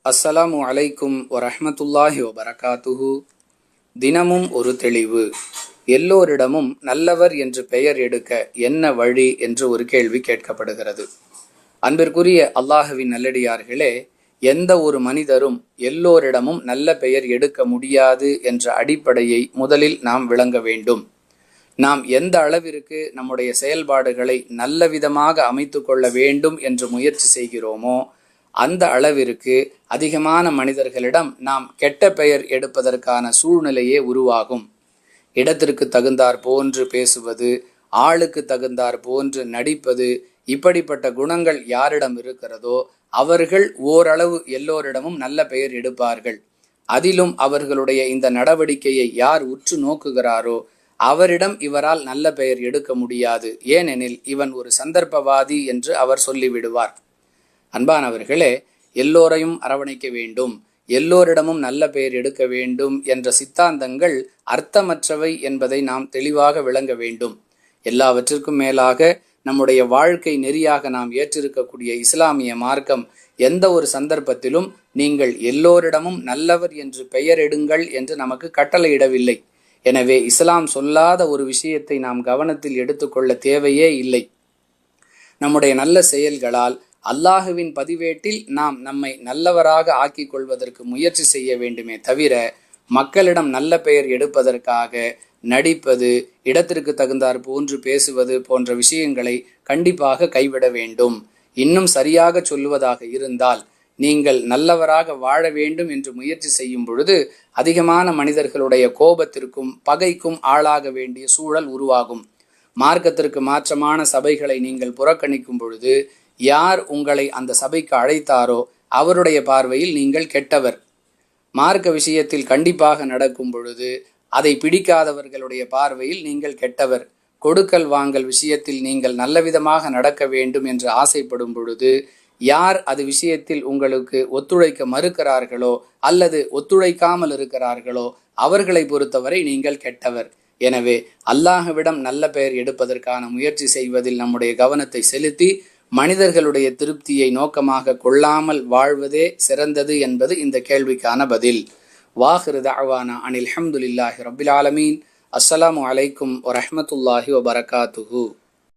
அஸ்ஸலாமு அலைக்கும் வரஹ்மத்துல்லாஹி வபரகாத்துஹு. தினமும் ஒரு தெளிவு. எல்லோரிடமும் நல்லவர் என்று பெயர் எடுக்க என்ன வழி என்று ஒரு கேள்வி கேட்கப்படுகிறது. அன்பிற்குரிய அல்லாஹுவின் நல்லடியார்களே, எந்த ஒரு மனிதரும் எல்லோரிடமும் நல்ல பெயர் எடுக்க முடியாது என்ற அடிப்படையை முதலில் நாம் விளங்க வேண்டும். நாம் எந்த அளவிற்கு நம்முடைய செயல்பாடுகளை நல்ல விதமாக அமைத்து கொள்ள வேண்டும் என்று முயற்சி செய்கிறோமோ அந்த அளவிற்கு அதிகமான மனிதர்களிடம் நாம் கெட்ட பெயர் எடுப்பதற்கான சூழ்நிலையே உருவாகும். இடத்திற்கு தகுந்தார் போன்று பேசுவது, ஆளுக்கு தகுந்தார் போன்று நடிப்பது, இப்படிப்பட்ட குணங்கள் யாரிடம் இருக்கிறதோ அவர்கள் ஓரளவு எல்லோரிடமும் நல்ல பெயர் எடுப்பார்கள். அதிலும் அவர்களுடைய இந்த நடவடிக்கையை யார் உற்று நோக்குகிறாரோ அவரிடம் இவரால் நல்ல பெயர் எடுக்க முடியாது. ஏனெனில் இவன் ஒரு சந்தர்ப்பவாதி என்று அவர் சொல்லிவிடுவார். அன்பானவர்களே, எல்லோரையும் அரவணைக்க வேண்டும், எல்லோரிடமும் நல்ல பெயர் எடுக்க வேண்டும் என்ற சித்தாந்தங்கள் அர்த்தமற்றவை என்பதை நாம் தெளிவாக விளங்க வேண்டும். எல்லாவற்றிற்கும் மேலாக நம்முடைய வாழ்க்கை நெறியாக நாம் ஏற்றிருக்கக்கூடிய இஸ்லாமிய மார்க்கம் எந்த ஒரு சந்தர்ப்பத்திலும் நீங்கள் எல்லோரிடமும் நல்லவர் என்று பெயர் எடுங்கள் என்று நமக்கு கட்டளையிடவில்லை. எனவே இஸ்லாம் சொல்லாத ஒரு விஷயத்தை நாம் கவனத்தில் எடுத்துக்கொள்ள தேவையே இல்லை. நம்முடைய நல்ல செயல்களால் அல்லாஹுவின் பதிவேட்டில் நாம் நம்மை நல்லவராக ஆக்கிக் கொள்வதற்கு முயற்சி செய்ய வேண்டுமே தவிர மக்களிடம் நல்ல பெயர் எடுப்பதற்காக நடிப்பது, இடத்திற்கு தகுந்தார் போன்று பேசுவது போன்ற விஷயங்களை கண்டிப்பாக கைவிட வேண்டும். இன்னும் சரியாக சொல்லுவதாக இருந்தால், நீங்கள் நல்லவராக வாழ வேண்டும் என்று முயற்சி செய்யும் பொழுது அதிகமான மனிதர்களுடைய கோபத்திற்கும் பகைக்கும் ஆளாக வேண்டிய சூழல் உருவாகும். மார்க்கத்திற்கு மாற்றமான சபைகளை நீங்கள் புறக்கணிக்கும் பொழுது யார் உங்களை அந்த சபைக்கு அழைத்தாரோ அவருடைய பார்வையில் நீங்கள் கெட்டவர். மார்க்க விஷயத்தில் கண்டிப்பாக நடக்கும் பொழுது அதை பிடிக்காதவர்களுடைய பார்வையில் நீங்கள் கெட்டவர். கொடுக்கல் வாங்கல் விஷயத்தில் நீங்கள் நல்லவிதமாக நடக்க வேண்டும் என்று ஆசைப்படும் பொழுது யார் அது விஷயத்தில் உங்களுக்கு ஒத்துழைக்க மறுக்கிறார்களோ அல்லது ஒத்துழைக்காமல் இருக்கிறார்களோ அவர்களை பொறுத்தவரை நீங்கள் கெட்டவர். எனவே அல்லாஹ்விடம் நல்ல பெயர் எடுப்பதற்கான முயற்சி செய்வதில் நம்முடைய கவனத்தை செலுத்தி மனிதர்களுடைய திருப்தியை நோக்கமாக கொள்ளாமல் வாழ்வதே சிறந்தது என்பது இந்த கேள்விக்கான பதில். வாஹிரு தஅவானா அனில் ஹம்துலில்லாஹி ரப்பில் ஆலமீன். அஸ்ஸலாமு அலைக்கும் வரஹ்மத்துல்லாஹி வபரகாத்துஹு.